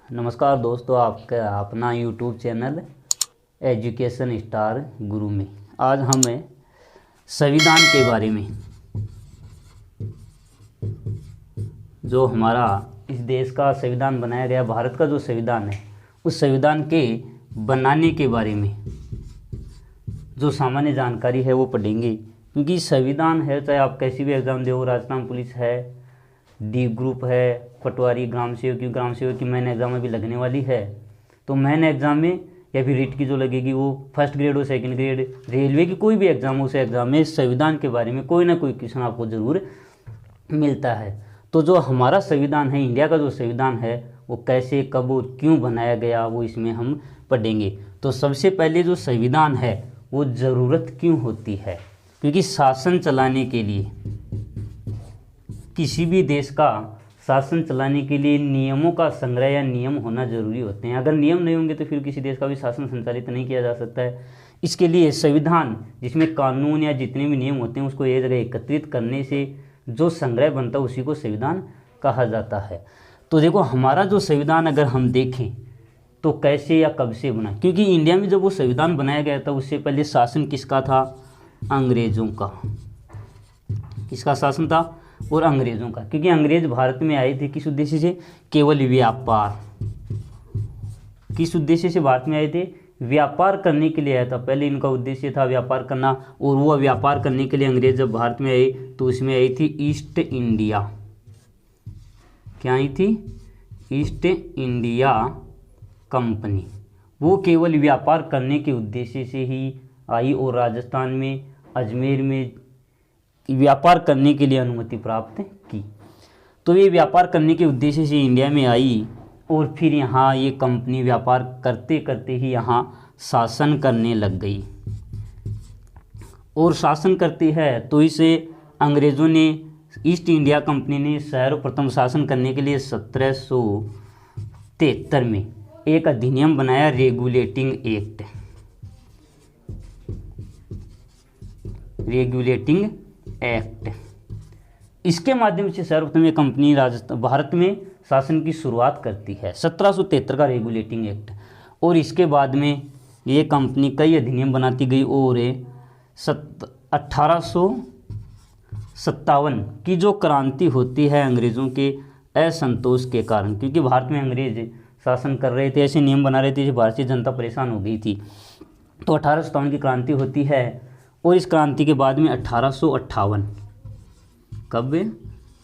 नमस्कार दोस्तों, आपका अपना यूट्यूब चैनल एजुकेशन स्टार गुरु में आज हमें संविधान के बारे में, जो हमारा इस देश का संविधान बनाया गया, भारत का जो संविधान है, उस संविधान के बनाने के बारे में जो सामान्य जानकारी है वो पढ़ेंगे। क्योंकि संविधान है, चाहे आप कैसी भी एग्ज़ाम दो, राजस्थान पुलिस है, डी ग्रुप है, पटवारी, ग्राम सेवक की मेन एग्ज़ाम में भी लगने वाली है। तो मेन एग्ज़ाम में या फिर रीट की जो लगेगी वो फर्स्ट ग्रेड हो, सेकंड ग्रेड, रेलवे की कोई भी एग्ज़ाम हो, उस एग्ज़ाम में संविधान के बारे में कोई ना कोई क्वेश्चन आपको ज़रूर मिलता है। तो जो हमारा संविधान है, इंडिया का जो संविधान है, वो कैसे, कब और क्यों बनाया गया, वो इसमें हम पढ़ेंगे। तो सबसे पहले जो संविधान है वो ज़रूरत क्यों होती है? क्योंकि शासन चलाने के लिए, किसी भी देश का शासन चलाने के लिए नियमों का संग्रह या नियम होना जरूरी होते हैं। अगर नियम नहीं होंगे तो फिर किसी देश का भी शासन संचालित नहीं किया जा सकता है। इसके लिए संविधान, जिसमें कानून या जितने भी नियम होते हैं उसको एक जगह एकत्रित करने से जो संग्रह बनता है उसी को संविधान कहा जाता है। तो देखो, हमारा जो संविधान अगर हम देखें तो कैसे या कब से बना, क्योंकि इंडिया में जब वो संविधान बनाया गया था उससे पहले शासन किसका था? अंग्रेज़ों का। किसका शासन था? और अंग्रेज़ों का। क्योंकि अंग्रेज भारत में आए थे किस उद्देश्य से? केवल व्यापार। किस उद्देश्य से भारत में आए थे? व्यापार करने के लिए आया था। पहले इनका उद्देश्य था व्यापार करना, और वो व्यापार करने के लिए अंग्रेज जब भारत में आए तो उसमें आई थी ईस्ट इंडिया। क्या आई थी? East India company. वो केवल व्यापार करने के उद्देश्य से ही आई और राजस्थान में, अजमेर में व्यापार करने के लिए अनुमति प्राप्त की। तो ये व्यापार करने के उद्देश्य से इंडिया में आई और फिर यहाँ ये कंपनी व्यापार करते करते ही यहाँ शासन करने लग गई। और शासन करती है तो इसे अंग्रेज़ों ने, ईस्ट इंडिया कंपनी ने सर्वप्रथम शासन करने के लिए 1773 में एक अधिनियम बनाया, रेगुलेटिंग एक्ट। Regulating act. इसके माध्यम से सर्वप्रथम ये कंपनी भारत में शासन की शुरुआत करती है, 1773 का रेगुलेटिंग एक्ट। और इसके बाद में ये कंपनी कई अधिनियम बनाती गई और 1857 की जो क्रांति होती है अंग्रेज़ों के असंतोष के कारण, क्योंकि भारत में अंग्रेज शासन कर रहे थे, ऐसे नियम बना रहे थे जिससे भारतीय जनता परेशान हो गई थी। तो 1857 की क्रांति होती है और इस क्रांति के बाद में 1858, कब?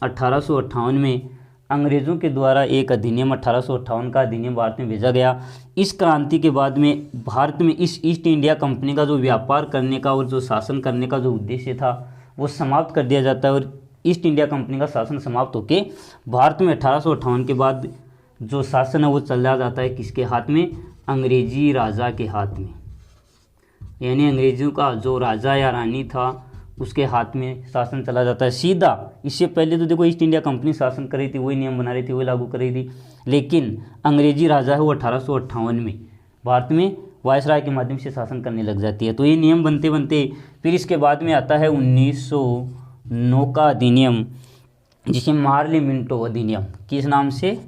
1858 में अंग्रेज़ों के द्वारा एक अधिनियम, 1858 का अधिनियम भारत में भेजा गया। इस क्रांति के बाद में भारत में इस ईस्ट इंडिया कंपनी का जो व्यापार करने का और जो शासन करने का जो उद्देश्य था वो समाप्त कर दिया जाता है और ईस्ट इंडिया कंपनी का शासन समाप्त होकर भारत में 1858 के बाद जो शासन है वो चला जाता है किसके हाथ में? अंग्रेजी राजा के हाथ में। यानी अंग्रेज़ों का जो राजा या रानी था उसके हाथ में शासन चला जाता है सीधा। इससे पहले तो देखो ईस्ट इंडिया कंपनी शासन कर रही थी, वही नियम बना रही थी, वही लागू कर रही थी, लेकिन अंग्रेजी राजा है वो 1858 में भारत में वायसराय के माध्यम से शासन करने लग जाती है। तो ये नियम बनते बनते फिर इसके बाद में आता है 1909 का अधिनियम, जिसे मार्ले मिंटो अधिनियम। किस नाम से?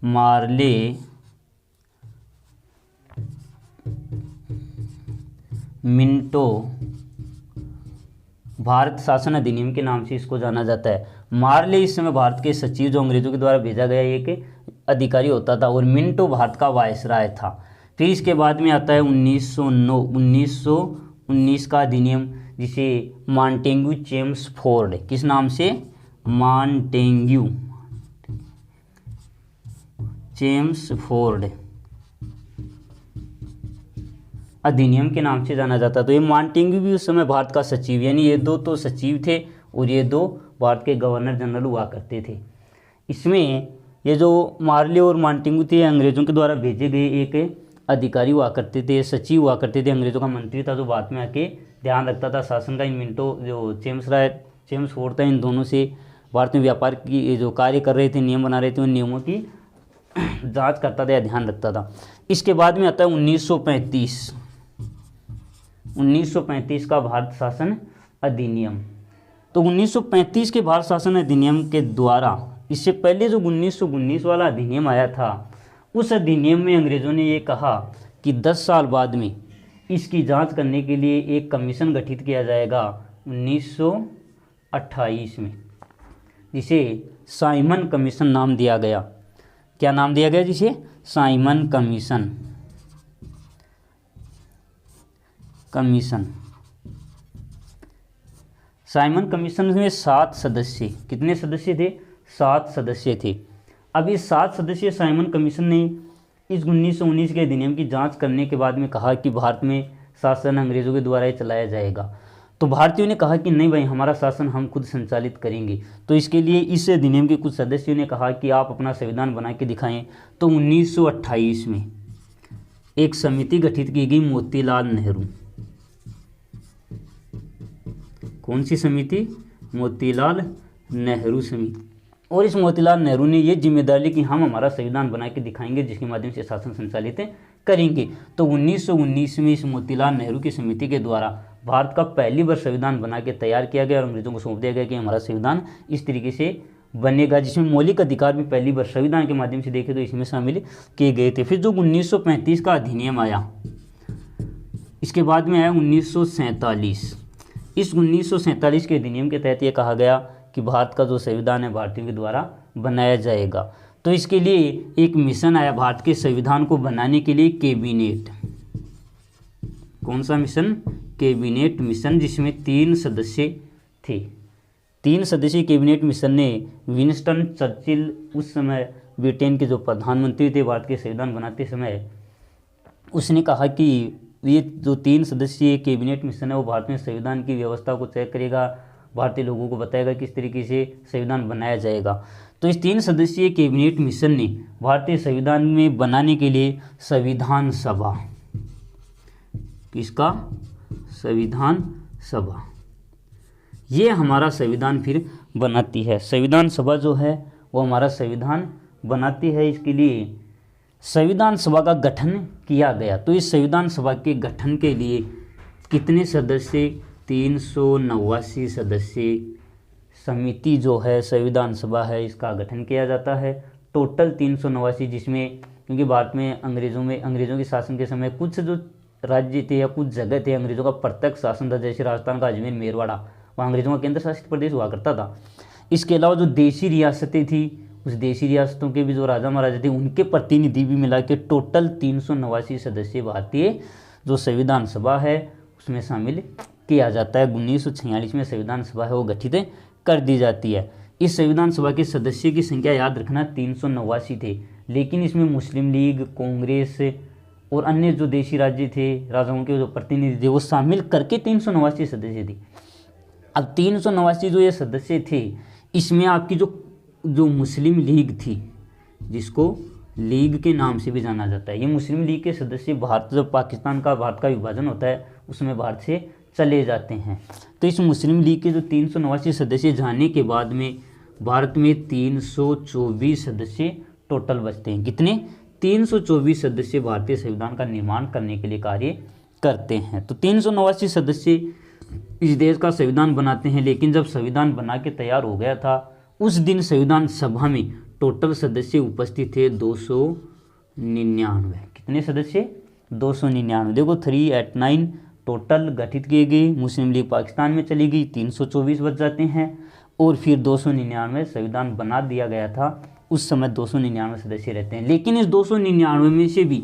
मार्ले मिंटो भारत शासन अधिनियम के नाम से इसको जाना जाता है। मार्ले इस समय भारत के सचिव, जो अंग्रेजों के द्वारा भेजा गया एक अधिकारी होता था, और मिंटो भारत का वायसराय था। फिर इसके बाद में आता है 1919 का अधिनियम, जिसे मॉन्टेग्यू चेम्सफोर्ड, किस नाम से? मॉन्टेग्यू चेम्सफोर्ड अधिनियम के नाम से जाना जाता। तो ये मॉन्टेग्यू भी उस समय भारत का सचिव, यानी ये दो तो सचिव थे और ये दो भारत के गवर्नर जनरल हुआ करते थे। इसमें ये जो मार्ले और मॉन्टेग्यू थे अंग्रेज़ों के द्वारा भेजे गए एक अधिकारी हुआ करते थे, सचिव हुआ करते थे। अंग्रेज़ों का मंत्री था जो बाद में आके ध्यान रखता था शासन का। इन मिंटो जो चेम्सफोर्ड था, इन दोनों से भारत में व्यापार की जो कार्य कर रहे थे, नियम बना रहे थे, उन नियमों की जाँच करता था या ध्यान रखता था। इसके बाद में आता है 1935 का भारत शासन अधिनियम। तो 1935 के भारत शासन अधिनियम के द्वारा, इससे पहले जो 1919 वाला अधिनियम आया था उस अधिनियम में अंग्रेज़ों ने ये कहा कि 10 साल बाद में इसकी जांच करने के लिए एक कमीशन गठित किया जाएगा 1928 में, जिसे साइमन कमीशन नाम दिया गया। क्या नाम दिया गया? जिसे साइमन कमीशन। साइमन कमीशन में 7 सदस्य, कितने सदस्य थे? 7 सदस्य थे। अब इस 7 सदस्यीय साइमन कमीशन ने इस 1919 के अधिनियम की जांच करने के बाद में कहा कि भारत में शासन अंग्रेज़ों के द्वारा ही चलाया जाएगा। तो भारतीयों ने कहा कि नहीं भाई, हमारा शासन हम खुद संचालित करेंगे। तो इसके लिए इस अधिनियम के कुछ सदस्यों ने कहा कि आप अपना संविधान बना के दिखाएं। तो 1928 में एक समिति गठित की गई, मोतीलाल नेहरू। कौन सी समिति? मोतीलाल नेहरू समिति। और इस मोतीलाल नेहरू ने ये जिम्मेदारी ली कि हम हमारा संविधान बना के दिखाएंगे, जिसके माध्यम से शासन संचालित करेंगे। तो 1919 में इस मोतीलाल नेहरू की समिति के द्वारा भारत का पहली बार संविधान बना के तैयार किया गया और अंग्रेज़ों को सौंप दिया गया कि हमारा संविधान इस तरीके से बनेगा, जिसमें मौलिक अधिकार भी पहली बार संविधान के माध्यम से देखे तो इसमें शामिल किए गए थे। फिर जो 1935 का अधिनियम आया, इसके बाद में आया 1947। इस 1947 के अधिनियम के तहत ये कहा गया कि भारत का जो संविधान है भारतीयों के द्वारा बनाया जाएगा। तो इसके लिए एक मिशन आया भारत के संविधान को बनाने के लिए, कैबिनेट। कौन सा मिशन? कैबिनेट मिशन, जिसमें 3 सदस्य थे। 3 सदस्यीय कैबिनेट मिशन ने विंस्टन चर्चिल, उस समय ब्रिटेन के जो प्रधानमंत्री थे भारत के संविधान बनाते समय, उसने कहा कि ये जो 3 सदस्यीय कैबिनेट मिशन है वो भारत में संविधान की व्यवस्था को चेक करेगा, भारतीय लोगों को बताएगा किस तरीके से संविधान बनाया जाएगा। तो इस 3 सदस्यीय कैबिनेट मिशन ने भारतीय संविधान में बनाने के लिए संविधान सभा, किसका? संविधान सभा, ये हमारा संविधान फिर बनाती है। संविधान सभा जो है वो हमारा संविधान बनाती है। इसके लिए संविधान सभा का गठन किया गया। तो इस संविधान सभा के गठन के लिए कितने सदस्य? 389 सदस्य समिति जो है संविधान सभा है, इसका गठन किया जाता है। टोटल 389, जिसमें क्योंकि भारत में अंग्रेज़ों के शासन के समय कुछ जो राज्य थे या कुछ जगह थे अंग्रेज़ों का प्रत्यक्ष शासन था, जैसे राजस्थान का अजमेर, मेरवाड़ा, वहाँ अंग्रेज़ों का केंद्र शासित प्रदेश हुआ करता था। इसके अलावा जो देशी रियासतें थी, उस देशी रियासतों के भी जो राजा महाराजा थे उनके प्रतिनिधि भी मिला के टोटल 389 सदस्य भारतीय जो संविधान सभा है उसमें शामिल किया जाता है। 1946 में संविधान सभा है वो गठित कर दी जाती है। इस संविधान सभा के सदस्यों की संख्या याद रखना 389 थे, लेकिन इसमें मुस्लिम लीग, कांग्रेस और अन्य जो देशी राज्य थे, राजाओं के जो प्रतिनिधि थे, वो शामिल करके 389 सदस्य थे। अब 389 जो ये सदस्य थे, इसमें आपकी जो मुस्लिम लीग थी, जिसको लीग के नाम से भी जाना जाता है, ये मुस्लिम लीग के सदस्य जब भारत का विभाजन होता है उसमें भारत से चले जाते हैं। तो इस मुस्लिम लीग के जो 389 सदस्य जाने के बाद में भारत में 324 सदस्य टोटल बचते हैं। कितने? 324 सदस्य भारतीय संविधान का निर्माण करने के लिए कार्य करते हैं। तो 389 सदस्य इस देश का संविधान बनाते हैं। लेकिन जब संविधान बना के तैयार हो गया था, उस दिन संविधान सभा में टोटल सदस्य उपस्थित थे 299। कितने सदस्य? 299। देखो 389 टोटल गठित किए गए। मुस्लिम लीग पाकिस्तान में चली गई, 324 बच जाते हैं। और फिर 299 संविधान बना दिया गया था, उस समय 299 सदस्य रहते हैं। लेकिन इस 299 में से भी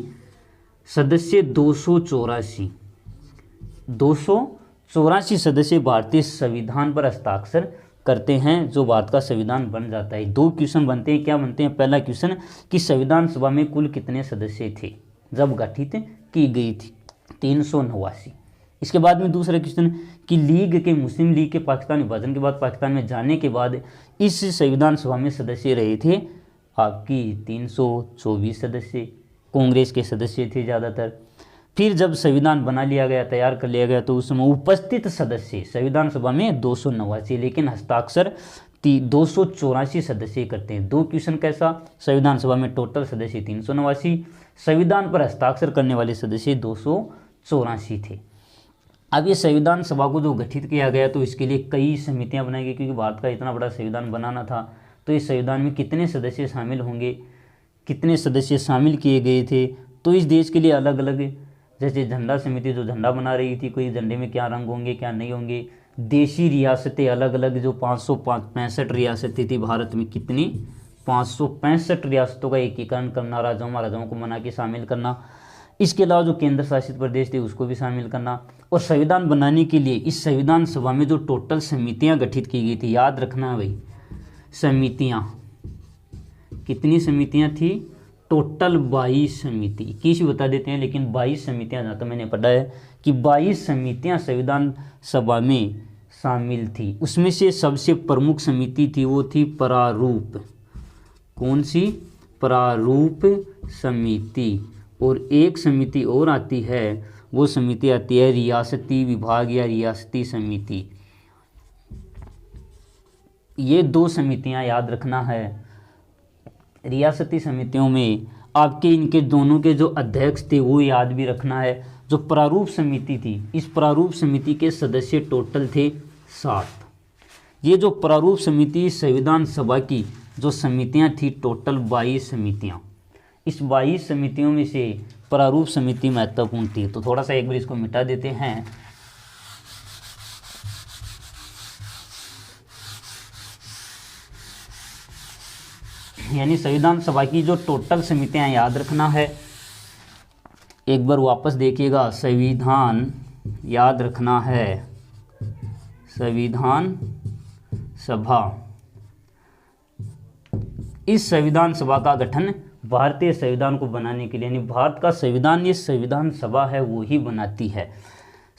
सदस्य 284 सदस्य भारतीय संविधान पर हस्ताक्षर करते हैं, जो भारत का संविधान बन जाता है। 2 क्वेश्चन बनते हैं। क्या बनते हैं? पहला क्वेश्चन कि संविधान सभा में कुल कितने सदस्य थे जब गठित की गई थी? 389। इसके बाद में दूसरा क्वेश्चन कि मुस्लिम लीग के पाकिस्तान विभाजन के बाद पाकिस्तान में जाने के बाद इस संविधान सभा में सदस्य रहे थे आपकी 324 सदस्य, कांग्रेस के सदस्य थे ज़्यादातर। फिर जब संविधान बना लिया गया, तैयार कर लिया गया, तो उस समय उपस्थित सदस्य संविधान सभा में 289, लेकिन हस्ताक्षर 284 सदस्य करते हैं। 2 क्वेश्चन कैसा? संविधान सभा में टोटल सदस्य 389, संविधान पर हस्ताक्षर करने वाले सदस्य 284 थे। अब ये संविधान सभा को जो गठित किया गया, तो इसके लिए कई समितियां बनाई गई, क्योंकि भारत का इतना बड़ा संविधान बनाना था। तो इस संविधान में कितने सदस्य शामिल होंगे, कितने सदस्य शामिल किए गए थे। तो इस देश के लिए अलग अलग, जैसे झंडा समिति जो झंडा बना रही थी, कोई झंडे में क्या रंग होंगे क्या नहीं होंगे। देशी रियासतें अलग अलग, जो 565 रियासतें थी भारत में, कितनी 565 रियासतों का एकीकरण करना, राजाओं महाराजाओं को मना के शामिल करना। इसके अलावा जो केंद्र शासित प्रदेश थे उसको भी शामिल करना। और संविधान बनाने के लिए इस संविधान सभा में जो टोटल समितियां गठित की गई थी, याद रखना भाई, समितियां कितनी समितियां थी, टोटल 22 समिति, 21 बता देते हैं लेकिन 22 समितियां, जहाँ तक मैंने पढ़ा है कि 22 समितियां संविधान सभा में शामिल थी। उसमें से सबसे प्रमुख समिति थी वो थी प्रारूप। कौन सी? प्रारूप समिति। और एक समिति और आती है, वो समिति आती है रियासती विभाग या रियासती समिति। ये 2 समितियां याद रखना है। रियासती समितियों में आपके इनके दोनों के जो अध्यक्ष थे वो याद भी रखना है। जो प्रारूप समिति थी, इस प्रारूप समिति के सदस्य टोटल थे 7। ये जो प्रारूप समिति संविधान सभा की जो समितियां थी, टोटल 22 समितियां। इस 22 समितियों में से प्रारूप समिति महत्वपूर्ण थी। तो थोड़ा सा एक बार इसको मिटा देते हैं। यानी संविधान सभा की जो टोटल समितियां याद रखना है, एक बार वापस देखिएगा। संविधान याद रखना है, संविधान सभा। इस संविधान सभा का गठन भारतीय संविधान को बनाने के लिए, यानी भारत का संविधान ये संविधान सभा है वो ही बनाती है।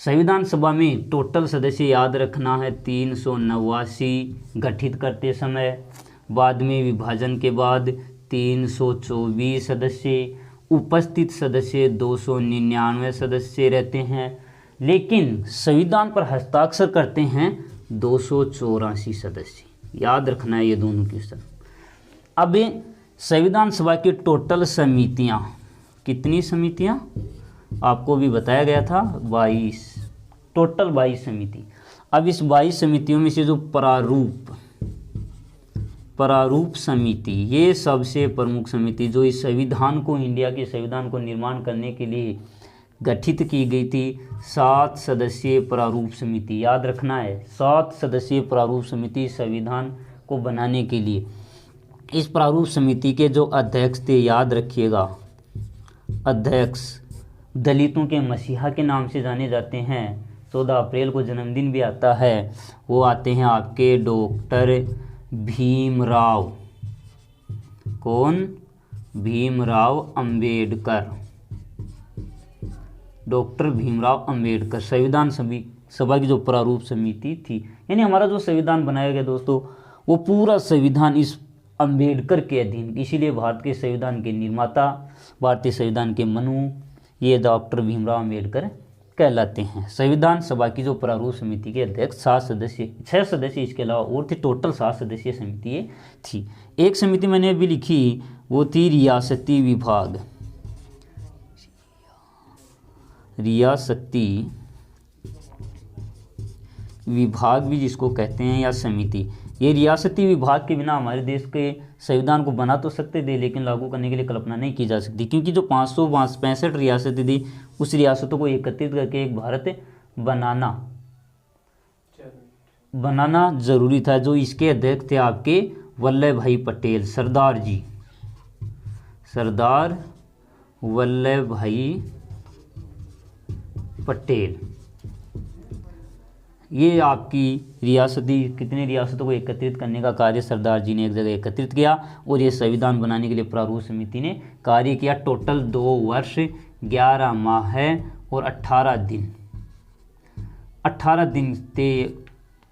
संविधान सभा में टोटल सदस्य याद रखना है 389 गठित करते समय। बाद में विभाजन के बाद 324 सदस्य, उपस्थित सदस्य 299 सदस्य रहते हैं, लेकिन संविधान पर हस्ताक्षर करते हैं 284 सदस्य। याद रखना है ये दोनों के साथ। अब संविधान सभा की टोटल समितियां, कितनी समितियां आपको भी बताया गया था, 22, टोटल 22 समिति। अब इस 22 समितियों में से जो प्रारूप समिति, ये सबसे प्रमुख समिति जो इस संविधान को, इंडिया के संविधान को निर्माण करने के लिए गठित की गई थी। 7 सदस्यीय प्रारूप समिति, याद रखना है 7 सदस्यीय प्रारूप समिति संविधान को बनाने के लिए। इस प्रारूप समिति के जो अध्यक्ष थे, याद रखिएगा, अध्यक्ष दलितों के मसीहा के नाम से जाने जाते हैं। 14 अप्रैल को जन्मदिन भी आता है, वो आते हैं आपके डॉक्टर भीमराव। कौन? भीमराव अंबेडकर। डॉक्टर भीमराव अंबेडकर संविधान सभा की जो प्रारूप समिति थी। यानी हमारा जो संविधान बनाया गया दोस्तों, वो पूरा संविधान इस अंबेडकर के अधीन, इसीलिए भारत के संविधान के निर्माता, भारतीय संविधान के मनु, ये डॉक्टर भीमराव अंबेडकर कहलाते हैं। संविधान सभा की जो प्रारूप समिति के अध्यक्ष 7 सदस्य, 6 सदस्य इसके अलावा और थे, टोटल 7 सदस्यीय समिति ये थी। एक समिति मैंने अभी लिखी, वो थी रियासती विभाग। रियासती विभाग भी जिसको कहते हैं, या समिति। ये रियासती विभाग के बिना हमारे देश के संविधान को बना तो सकते थे, लेकिन लागू करने के लिए कल्पना नहीं की जा सकती, क्योंकि जो 565 रियासतें थी, उस रियासतों को एकत्रित करके एक भारत बनाना जरूरी था। जो इसके अध्यक्ष थे आपके वल्लभ भाई पटेल, सरदार जी, सरदार वल्लभ भाई पटेल। ये आपकी रियासती, कितने रियासतों को एकत्रित करने का कार्य सरदार जी ने एक जगह एकत्रित किया, और ये संविधान बनाने के लिए प्रारूप समिति ने कार्य किया। टोटल 2 वर्ष 11 माह और 18 दिन ते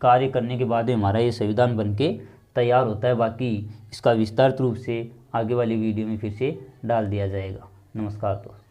कार्य करने के बाद हमारा ये संविधान बनके तैयार होता है। बाकी इसका विस्तारित रूप से आगे वाली वीडियो में फिर से डाल दिया जाएगा। नमस्कार दोस्तों।